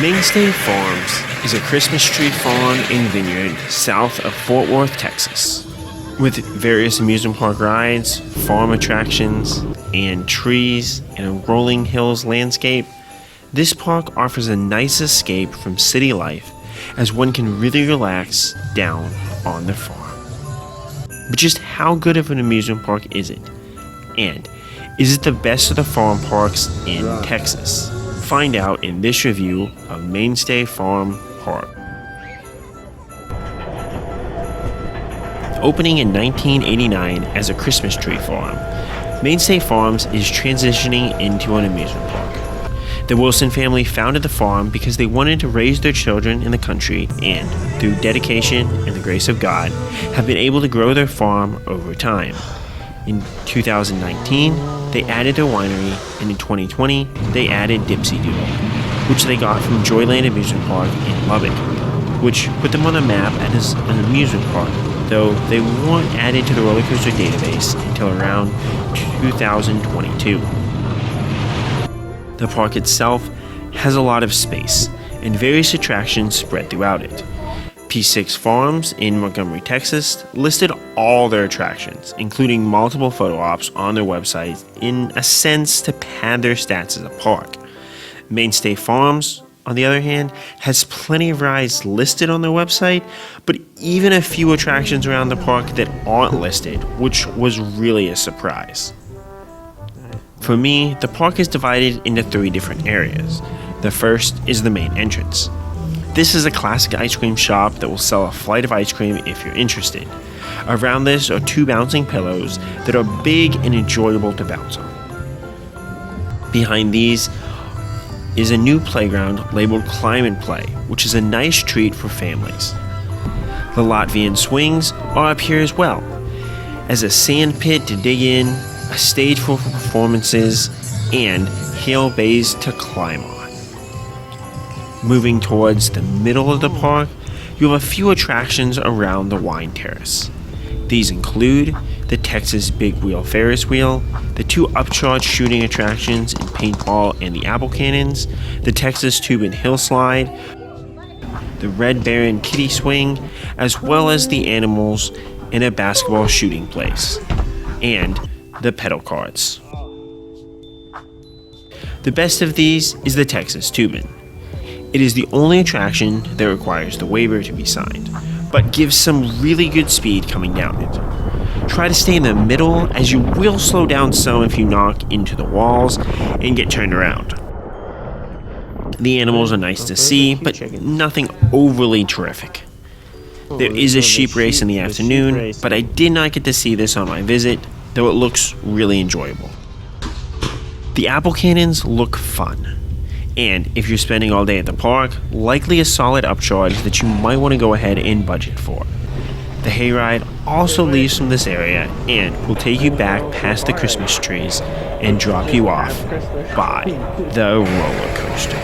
Mainstay Farms is a Christmas tree farm and vineyard south of Fort Worth, Texas. With various amusement park rides, farm attractions, and trees and a rolling hills landscape, this park offers a nice escape from city life as one can really relax down on the farm. But just how good of an amusement park is it? And is it the best of the farm parks in Texas? Find out in this review of Mainstay Farm Park. Opening in 1989 as a Christmas tree farm, Mainstay Farms is transitioning into an amusement park. The Wilson family founded the farm because they wanted to raise their children in the country and, through dedication and the grace of God, have been able to grow their farm over time. In 2019, they added their winery, and in 2020, they added Dipsy Doodle, which they got from Joyland Amusement Park in Lubbock, which put them on the map as an amusement park, though they weren't added to the roller coaster database until around 2022. The park itself has a lot of space and various attractions spread throughout it. P6 Farms in Montgomery, Texas listed all their attractions, including multiple photo ops on their website in a sense to pad their stats as a park. Mainstay Farms, on the other hand, has plenty of rides listed on their website, but even a few attractions around the park that aren't listed, which was really a surprise. For me, the park is divided into 3 different areas. The first is the main entrance. This is a classic ice cream shop that will sell a flight of ice cream if you're interested. Around this are 2 bouncing pillows that are big and enjoyable to bounce on. Behind these is a new playground labeled Climb and Play, which is a nice treat for families. The Latvian swings are up here as well, as a sand pit to dig in, a stage for performances, and hail bays to climb on. Moving towards the middle of the park, you have a few attractions around the wine terrace. These include the Texas Big Wheel Ferris Wheel, the 2 upcharge shooting attractions in paintball and the apple cannons, the Texas Tube and Hill Slide, the Red Baron Kiddie Swing, as well as the animals in a basketball shooting place, and the pedal carts. The best of these is the Texas Tubin. It is the only attraction that requires the waiver to be signed, but gives some really good speed coming down it. Try to stay in the middle, as you will slow down some if you knock into the walls and get turned around. The animals are nice to see, but nothing overly terrific. There is a sheep race in the afternoon, but I did not get to see this on my visit, though it looks really enjoyable. The apple cannons look fun. And if you're spending all day at the park, likely a solid upcharge that you might want to go ahead and budget for. The hayride also leaves from this area and will take you back past the Christmas trees and drop you off by the roller coaster.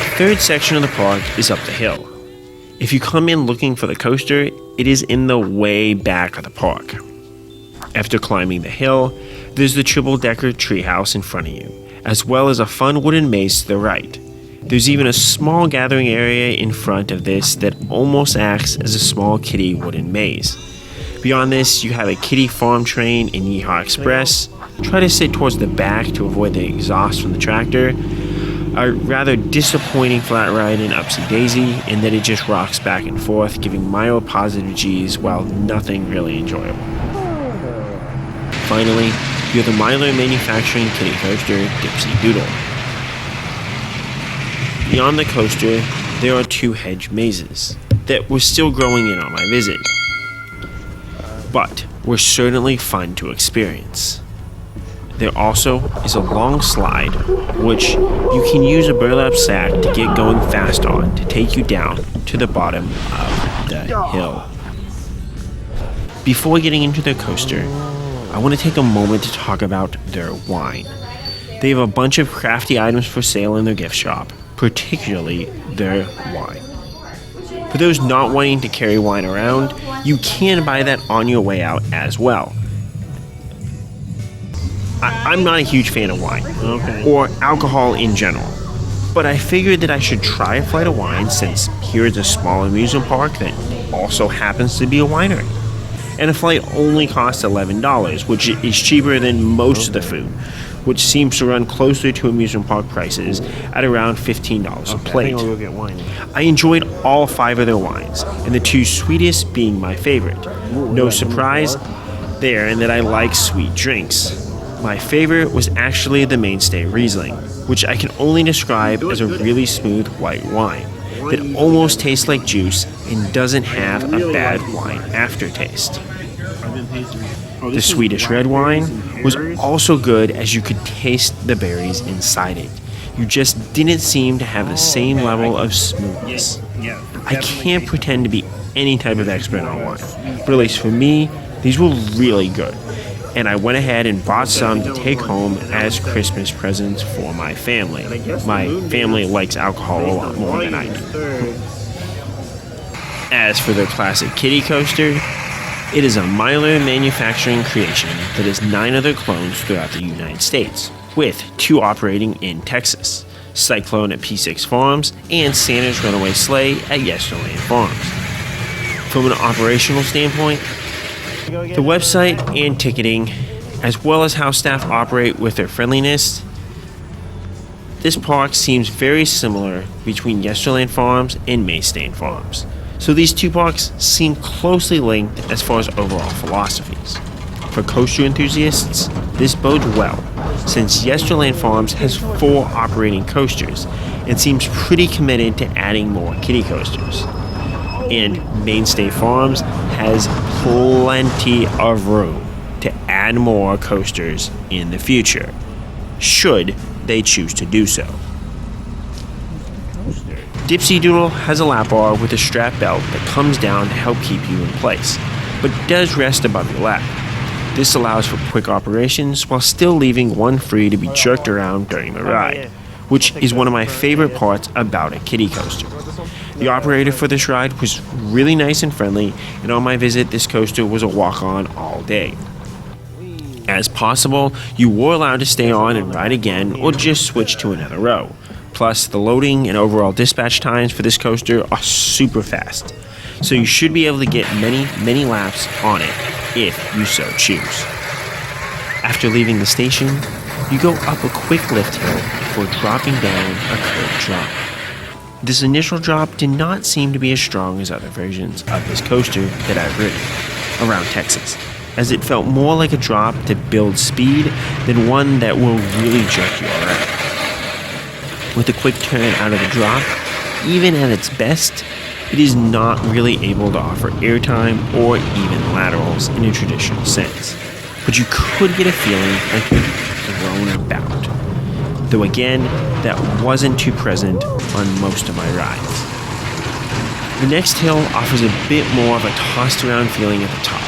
The third section of the park is up the hill. If you come in looking for the coaster, it is in the way back of the park. After climbing the hill, there's the triple-decker treehouse in front of you, as well as a fun wooden maze to the right. There's even a small gathering area in front of this that almost acts as a small kiddie wooden maze. Beyond this, you have a kiddie farm train in Yeehaw Express. Try to sit towards the back to avoid the exhaust from the tractor. A rather disappointing flat ride in Upsy Daisy in that it just rocks back and forth, giving mild positive G's while nothing really enjoyable. Finally, you have the Myler Manufacturing kiddie coaster, Dipsy Doodle. Beyond the coaster, there are 2 hedge mazes that were still growing in on my visit, but were certainly fun to experience. There also is a long slide, which you can use a burlap sack to get going fast on to take you down to the bottom of the hill. Before getting into the coaster, I want to take a moment to talk about their wine. They have a bunch of crafty items for sale in their gift shop, particularly their wine. For those not wanting to carry wine around, you can buy that on your way out as well. I'm not a huge fan of wine, or alcohol in general, but I figured that I should try a flight of wine since here is a small amusement park that also happens to be a winery. And a flight only costs $11, which is cheaper than most of the food, which seems to run closer to amusement park prices at around $15 a plate. I think I'll go get wine. I enjoyed all 5 of their wines, and the 2 sweetest being my favorite. No surprise there in that I like sweet drinks. My favorite was actually the Mainstay Riesling, which I can only describe as a really smooth white wine that almost tastes like juice and doesn't have a bad wine aftertaste. The Swedish red wine was also good as you could taste the berries inside it. You just didn't seem to have the same level of smoothness. I can't pretend to be any type of expert on wine, but at least for me, these were really good. And I went ahead and bought some to take home as Christmas presents for my family. My family likes alcohol a lot more than I do. As for their classic Kiddie coaster, it is a Myler manufacturing creation that has 9 other clones throughout the United States, with 2 operating in Texas, Cyclone at P6 Farms and Santa's Runaway Sleigh at Yesterland Farms. From an operational standpoint, the website and ticketing, as well as how staff operate with their friendliness, this park seems very similar between Yesterland Farms and Mainstay Farms. So these 2 parks seem closely linked as far as overall philosophies. For coaster enthusiasts, this bodes well, since Yesterland Farms has 4 operating coasters and seems pretty committed to adding more kiddie coasters. And Mainstay Farms has plenty of room to add more coasters in the future, should they choose to do so. Dipsy Doodle has a lap bar with a strap belt that comes down to help keep you in place, but does rest above your lap. This allows for quick operations while still leaving one free to be jerked around during the ride, which is one of my favorite parts about a kiddie coaster. The operator for this ride was really nice and friendly, and on my visit, this coaster was a walk-on all day. As possible, you were allowed to stay on and ride again or just switch to another row. Plus, the loading and overall dispatch times for this coaster are super fast, so you should be able to get many laps on it if you so choose. After leaving the station, you go up a quick lift hill before dropping down a curved drop. This initial drop did not seem to be as strong as other versions of this coaster that I've ridden around Texas, as it felt more like a drop to build speed than one that will really jerk you around. With a quick turn out of the drop, even at its best, it is not really able to offer airtime or even laterals in a traditional sense, but you could get a feeling like you're thrown about. Though again, that wasn't too present on most of my rides. The next hill offers a bit more of a tossed around feeling at the top.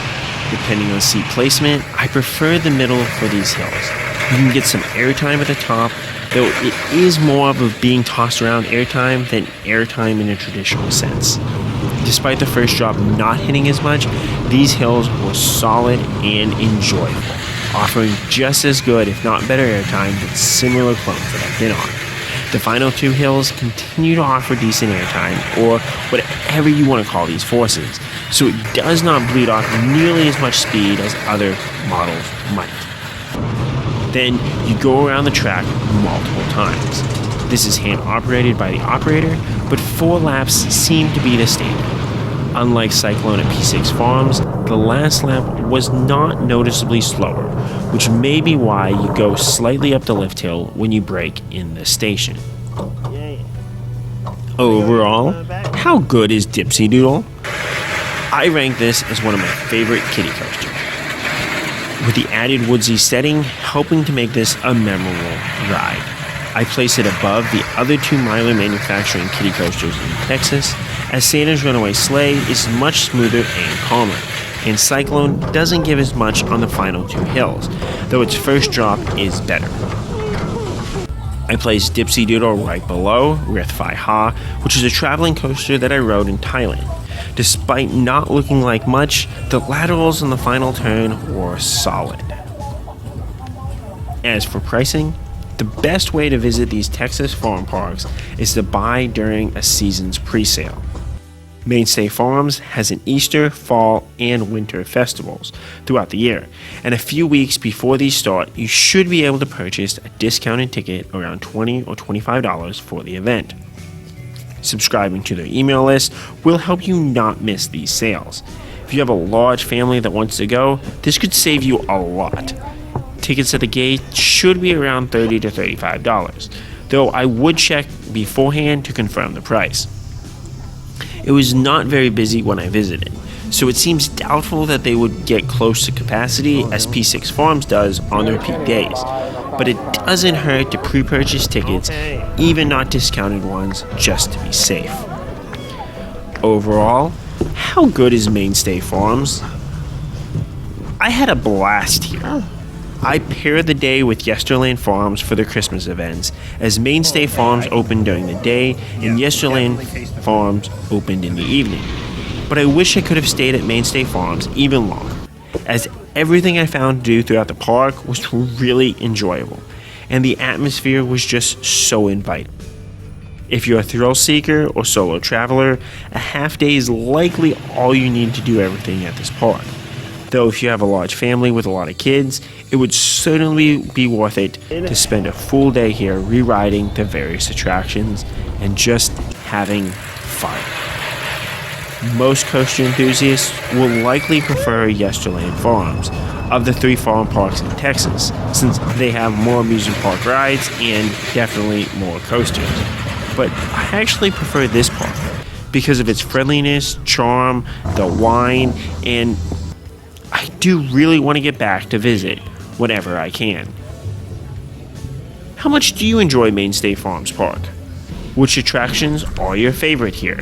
Depending on seat placement, I prefer the middle for these hills. You can get some airtime at the top, though it is more of a being tossed around airtime than airtime in a traditional sense. Despite the first drop not hitting as much, these hills were solid and enjoyable, offering just as good, if not better airtime than similar clones that I've been on. The final 2 hills continue to offer decent airtime, or whatever you want to call these forces, so it does not bleed off nearly as much speed as other models might. Then you go around the track multiple times. This is hand operated by the operator, but 4 laps seem to be the standard. Unlike Cyclone at P6 Farms, the last lap was not noticeably slower, which may be why you go slightly up the lift hill when you brake in the station. Overall, how good is Dipsy Doodle? I rank this as one of my favorite kiddie coasters, with the added woodsy setting helping to make this a memorable ride. I place it above the other 2 Myler manufacturing kiddie coasters in Texas, as Santa's Runaway Sleigh is much smoother and calmer, and Cyclone doesn't give as much on the final 2 hills, though its first drop is better. I placed Dipsy Doodle right below Rith Phi Ha, which is a traveling coaster that I rode in Thailand. Despite not looking like much, the laterals on the final turn were solid. As for pricing, The best way to visit these Texas farm parks is to buy during a season's pre-sale. Mainstay Farms has an Easter, fall, and winter festivals throughout the year, and a few weeks before these start, you should be able to purchase a discounted ticket around $20 or $25 for the event. Subscribing to their email list will help you not miss these sales. If you have a large family that wants to go, this could save you a lot. Tickets at the gate should be around $30 to $35, though I would check beforehand to confirm the price. It was not very busy when I visited, so it seems doubtful that they would get close to capacity as P6 Farms does on their peak days, but it doesn't hurt to pre-purchase tickets, even not discounted ones, just to be safe. Overall, how good is Mainstay Farms? I had a blast here. I paired the day with Yesterland Farms for their Christmas events, as Mainstay Farms opened during the day and Yesterland Farms opened in the evening. But I wish I could have stayed at Mainstay Farms even longer, as everything I found to do throughout the park was really enjoyable, and the atmosphere was just so inviting. If you're a thrill seeker or solo traveler, a half day is likely all you need to do everything at this park. Though if you have a large family with a lot of kids, it would certainly be worth it to spend a full day here re-riding the various attractions and just having fun. Most coaster enthusiasts will likely prefer Yesterland Farms of the 3 farm parks in Texas, since they have more amusement park rides and definitely more coasters. But I actually prefer this park because of its friendliness, charm, the wine, and I do really want to get back to visit whenever I can. How much do you enjoy Mainstay Farms Park? Which attractions are your favorite here?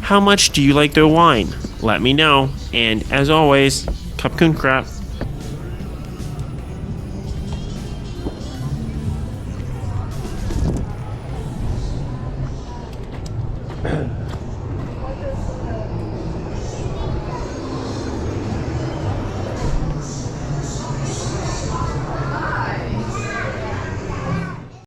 How much do you like their wine? Let me know. And as always, Cupcoon Crap.